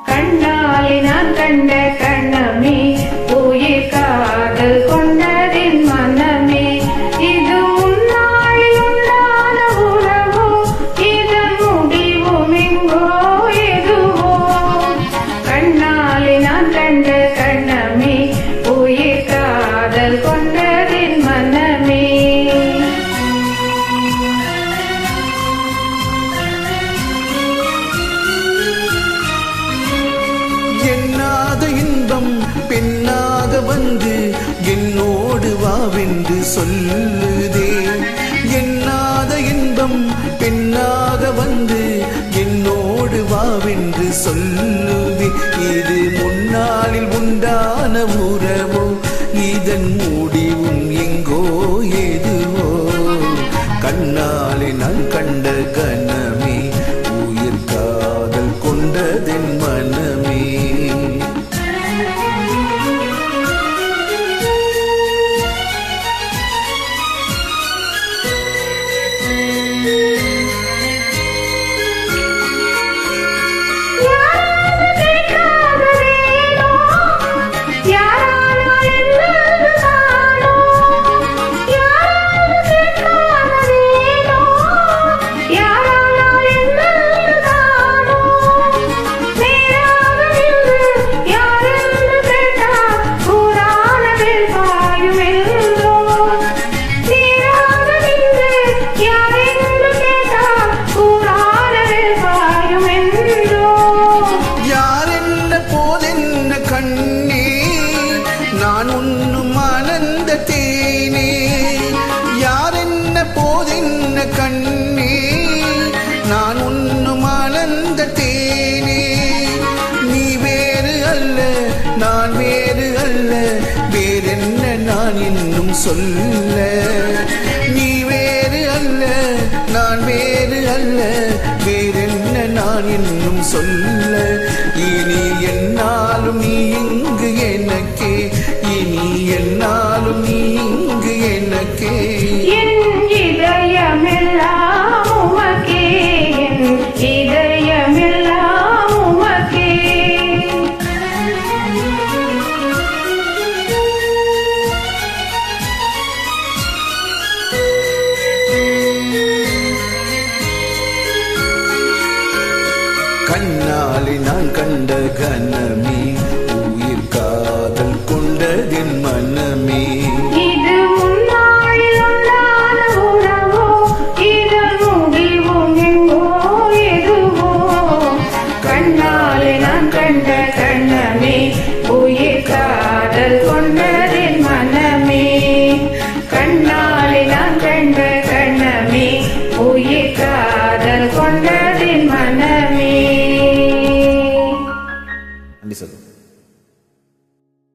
கண்ணாலே நான் கண்ட கண்ணமே உயிர் காதல் கொண்டதின் மனமே இது முன்னாளில் உண்டான உறவோ இதன் முடிவும் எங்கோ எதுவோ கண்ணாலே நான் கண்ட கண்ணமே உயிர் காதல் கொண்டதின் மனமே எண்ணாத இன்பம் பெண்ணாக வந்து என்னோடு வாவென்று சொல்லுதே. எண்ணாத இன்பம் பெண்ணாக வந்து என்னோடு வாவென்று சொல்லுதே. இது முன்னாளில் உண்டான உறவோ இதன் முடிவும் எங்கோ எதுவோ கண்ணாலே நான் கண்ட கணமே உயிர் காதல் கொண்டதென் மனமே. நான் உண்ணும் ஆனந்த தேனே யார் என்ன போதென்ன கண்ணே நான் உண்ணும் ஆனந்த தேனே. நீ வேறு அல்ல நான் வேறு அல்ல வேறென்ன நான் இன்னும் சொல்ல. நீ வேறு அல்ல நான் வேறு அல்ல வேறென்ன நான் இன்னும் சொல்ல. இனி என்னாலும் நீ இங்கு எனக்கே இனி என்னாலும் நீ இங்கு எனக்கே. என் இதயமெல்லாம் உமக்கே என் இதயமெல்லாம் உமக்கே. கண்ணாலே நான் கண்ட கணமே